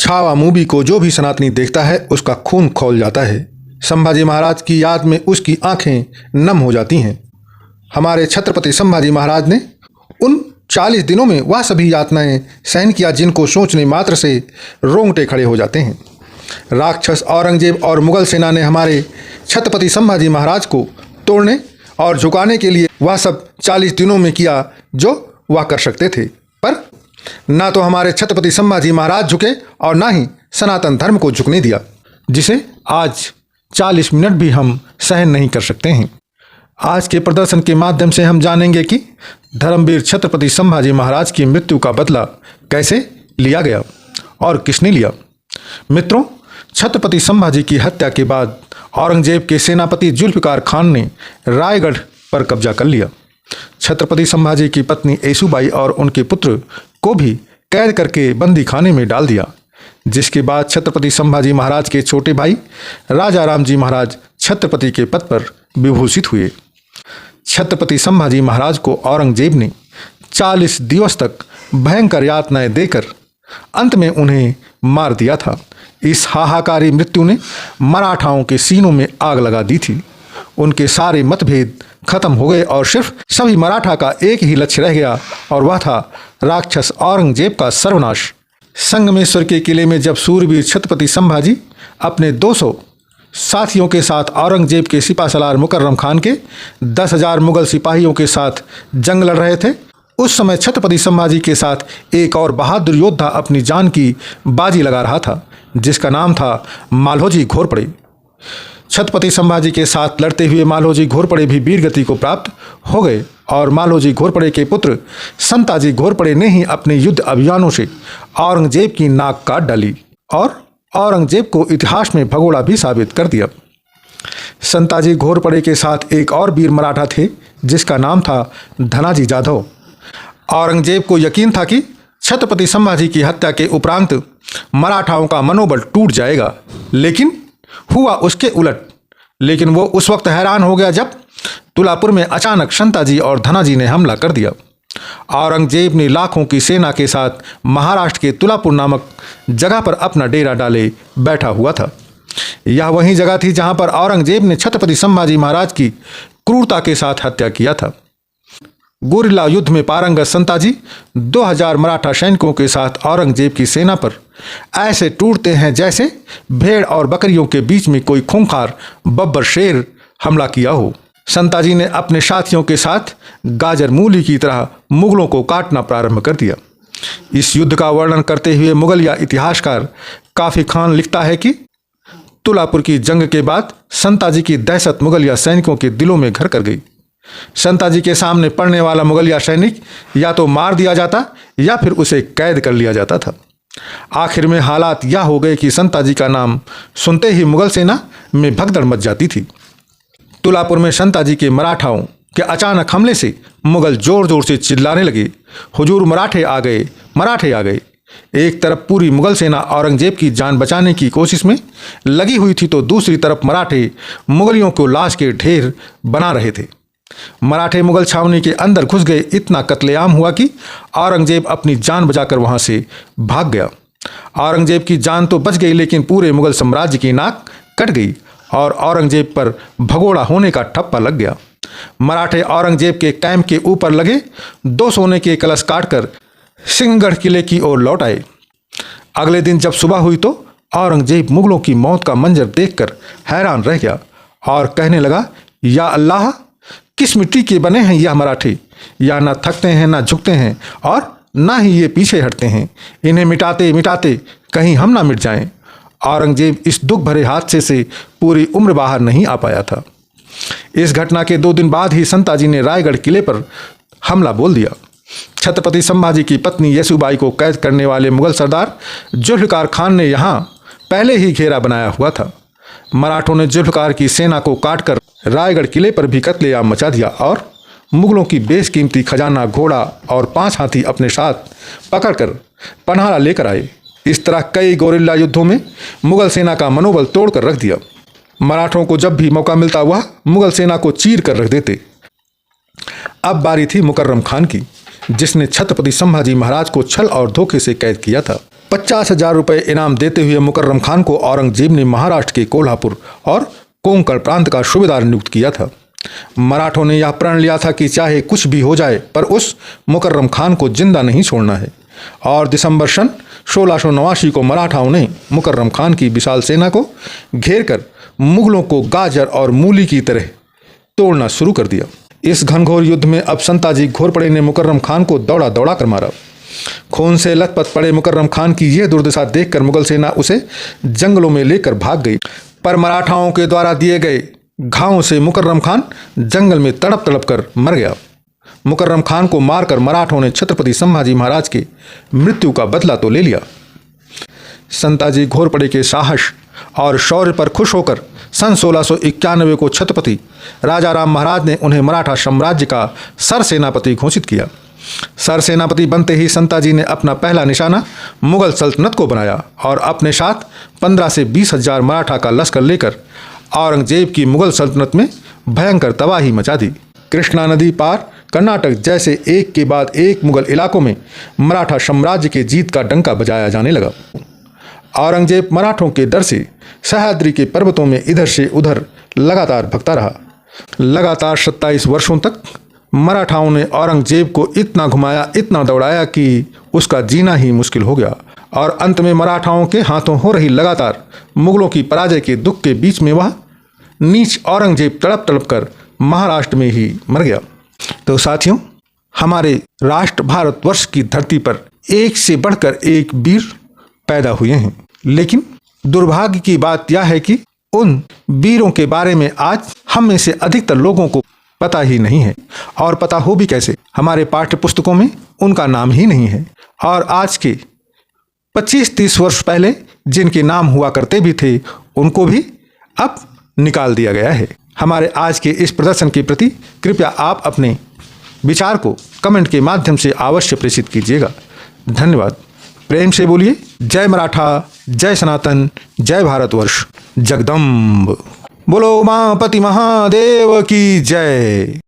Chhaava movie को जो भी सनातनी देखता है उसका खून खौल जाता है। संभाजी महाराज की याद में उसकी आंखें नम हो जाती हैं। हमारे छत्रपति संभाजी महाराज ने उन 40 दिनों में वह सभी यातनाएं सहन किया जिनको सोचने मात्र से रोंगटे खड़े हो जाते हैं। राक्षस औरंगजेब और मुगल सेना ने हमारे छत्रपति संभाजी महाराज को तोड़ने और झुकाने के लिए वह सब 40 दिनों में किया जो वह कर सकते थे, पर ना तो हमारे छत्रपति संभाजी महाराज झुके और ना ही सनातन धर्म को झुकने दिया, जिसे आज 40 मिनट भी हम सहन नहीं कर सकते हैं। आज के प्रदर्शन के माध्यम से हम जानेंगे कि धर्मवीर छत्रपति संभाजी महाराज की मृत्यु का बदला कैसे लिया गया और किसने लिया। मित्रों, छत्रपति संभाजी की हत्या के बाद औरंगजेब के सेनापति जुल्फिकार खान ने रायगढ़ पर कब्जा कर लिया। छत्रपति संभाजी की पत्नी येसुबाई और उनके पुत्र को भी कैद करके बंदी खाने में डाल दिया, जिसके बाद छत्रपति संभाजी महाराज के छोटे भाई राजा रामजी महाराज छत्रपति के पद पर विभूषित हुए। छत्रपति संभाजी महाराज को औरंगजेब ने 40 दिवस तक भयंकर यातनाएं देकर अंत में उन्हें मार दिया था। इस हाहाकारी मृत्यु ने मराठाओं के सीनों में आग लगा दी थी। उनके सारे मतभेद खत्म हो गए और सिर्फ सभी मराठा का एक ही लक्ष्य रह गया और वह था राक्षस औरंगजेब का सर्वनाश। संगमेश्वर के किले में जब सूरवीर छत्रपति संभाजी अपने 200 साथियों के साथ औरंगजेब के सिपाहसालार मुकर्रम खान के 10,000 मुगल सिपाहियों के साथ जंग लड़ रहे थे, उस समय छत्रपति संभाजी के साथ एक और बहादुर योद्धा अपनी जान की बाजी लगा रहा था, जिसका नाम था मालोजी घोरपड़े। छत्रपति संभाजी के साथ लड़ते हुए मालोजी घोरपड़े भी वीरगति को प्राप्त हो गए और मालोजी घोरपड़े के पुत्र संताजी घोरपड़े ने ही अपने युद्ध अभियानों से औरंगजेब की नाक काट डाली और औरंगजेब को इतिहास में भगोड़ा भी साबित कर दिया। संताजी घोरपड़े के साथ एक और वीर मराठा थे, जिसका नाम था धनाजी जाधव। औरंगजेब को यकीन था कि छत्रपति संभाजी की हत्या के उपरांत मराठाओं का मनोबल टूट जाएगा, लेकिन हुआ उसके उलट। लेकिन वो उस वक्त हैरान हो गया जब तुलापुर में अचानक संताजी और धनाजी ने हमला कर दिया। औरंगजेब ने लाखों की सेना के साथ महाराष्ट्र के तुलापुर नामक जगह पर अपना डेरा डाले बैठा हुआ था। यह वही जगह थी जहां पर औरंगजेब ने छत्रपति संभाजी महाराज की क्रूरता के साथ हत्या किया था। गुरिल्ला युद्ध में पारंगत संताजी 2000 मराठा सैनिकों के साथ औरंगजेब की सेना पर ऐसे टूटते हैं जैसे भेड़ और बकरियों के बीच में कोई खूंखार बब्बर शेर हमला किया हो। संताजी ने अपने साथियों के साथ गाजर मूली की तरह मुगलों को काटना प्रारंभ कर दिया। इस युद्ध का वर्णन करते हुए मुगलिया इतिहासकार काफी खान लिखता है कि तुलापुर की जंग के बाद संताजी की दहशत मुगलिया सैनिकों के दिलों में घर कर गई। संताजी के सामने पड़ने वाला मुगलिया सैनिक या तो मार दिया जाता या फिर उसे कैद कर लिया जाता था। आखिर में हालात यह हो गए कि संताजी का नाम सुनते ही मुगल सेना में भगदड़ मच जाती थी। तुलापुर में संताजी के मराठाओं के अचानक हमले से मुगल जोर जोर से चिल्लाने लगे, हुजूर मराठे आ गए, मराठे आ गए। एक तरफ पूरी मुगल सेना औरंगजेब की जान बचाने की कोशिश में लगी हुई थी तो दूसरी तरफ मराठे मुगलियों को लाश के ढेर बना रहे थे। मराठे मुगल छावनी के अंदर घुस गए। इतना कत्लेआम हुआ कि औरंगजेब अपनी जान बचाकर वहां से भाग गया। औरंगजेब की जान तो बच गई, लेकिन पूरे मुगल साम्राज्य की नाक कट गई और औरंगजेब पर भगोड़ा होने का ठप्पा लग गया। मराठे औरंगजेब के कैंप के ऊपर लगे 2 सोने के कलश काटकर सिंहगढ़ किले की ओर लौट आए। अगले दिन जब सुबह हुई तो औरंगजेब मुगलों की मौत का मंजर देखकर हैरान रह गया और कहने लगा, या अल्लाह, किस मिट्टी के बने हैं यह मराठे? या ना थकते हैं ना झुकते हैं और ना ही ये पीछे हटते हैं। इन्हें मिटाते मिटाते कहीं हम ना मिट जाएं। औरंगजेब इस दुख भरे हादसे से पूरी उम्र बाहर नहीं आ पाया था। इस घटना के 2 दिन बाद ही संताजी ने रायगढ़ किले पर हमला बोल दिया। छत्रपति संभाजी की पत्नी येसुबाई को कैद करने वाले मुगल सरदार जुल्फिकार खान ने यहाँ पहले ही घेरा बनाया हुआ था। मराठों ने जुल्फिकार की सेना को काटकर रायगढ़ किले पर भी कत्लेआम मचा दिया और मुगलों की बेशकीमती खजाना, घोड़ा और 5 हाथी अपने साथ पकड़कर पन्हारा लेकर आए। इस तरह कई गोरिल्ला युद्धों में मुगल सेना का मनोबल तोड़कर रख दिया। मराठों को जब भी मौका मिलता वह मुगल सेना को चीर कर रख देते। अब बारी थी मुकर्रम खान की, जिसने छत्रपति संभाजी महाराज को छल और धोखे से कैद किया था। 50,000 रुपये इनाम देते हुए मुकर्रम खान को औरंगजेब ने महाराष्ट्र के कोल्हापुर और कोंकण प्रांत का सूबेदार नियुक्त किया था। मराठों ने यह प्रण लिया था कि चाहे कुछ भी हो जाए पर उस मुकर्रम खान को जिंदा नहीं छोड़ना है, और दिसंबर सन 1689 को मराठाओं ने मुकर्रम खान की विशाल सेना को घेर कर मुगलों को गाजर और मूली की तरह तोड़ना शुरू कर दिया। इस घनघोर युद्ध में अब संताजी घोरपड़े ने मुकर्रम खान को दौड़ा दौड़ा कर मारा। खून से लथपथ पड़े मुकर्रम खान की यह दुर्दशा देखकर मुगल सेना उसे जंगलों में लेकर भाग गई, पर मराठाओं के द्वारा दिए गए घावों से मुकर्रम खान जंगल में तड़प तड़प कर मर गया। मुकर्रम खान को मारकर मराठों ने छत्रपति संभाजी महाराज की मृत्यु का बदला तो ले लिया। संताजी घोरपड़े के साहस और शौर्य पर खुश होकर सन 1691 को छत्रपति राजा राम महाराज ने उन्हें मराठा साम्राज्य का सरसेनापति घोषित किया। सरसेनापति बनते ही संताजी ने अपना पहला निशाना मुगल सल्तनत को बनाया और अपने साथ 15 से 20,000 मराठा का लश्कर लेकर औरंगजेब की मुगल सल्तनत में भयंकर तबाही मचा दी। कृष्णा नदी पार कर्नाटक जैसे एक के बाद एक मुगल इलाकों में मराठा साम्राज्य के जीत का डंका बजाया जाने लगा। औरंगजेब मराठों के डर से सह्याद्री के पर्वतों में इधर से उधर लगातार भगता रहा। लगातार 27 वर्षों तक मराठाओं ने औरंगजेब को इतना घुमाया, इतना दौड़ाया कि उसका जीना ही मुश्किल हो गया, और अंत में मराठाओं के हाथों हो रही लगातार मुगलों की पराजय के दुख के बीच में वह नीच औरंगजेब तड़प तड़प कर महाराष्ट्र में ही मर गया। तो साथियों, हमारे राष्ट्र भारतवर्ष की धरती पर एक से बढ़कर एक वीर पैदा हुए हैं, लेकिन दुर्भाग्य की बात यह है कि उन वीरों के बारे में आज हम में से अधिकतर लोगों को पता ही नहीं है, और पता हो भी कैसे। हमारे पाठ्य पुस्तकों में उनका नाम ही नहीं है, और आज के 25-30 वर्ष पहले जिनके नाम हुआ करते भी थे उनको भी अब निकाल दिया गया है। हमारे आज के इस प्रदर्शन के प्रति कृपया आप अपने विचार को कमेंट के माध्यम से अवश्य प्रेषित कीजिएगा। धन्यवाद। प्रेम से बोलिए जय मराठा, जय सनातन, जय भारतवर्ष। जगदम्ब बोलो उमापति महादेव की जय।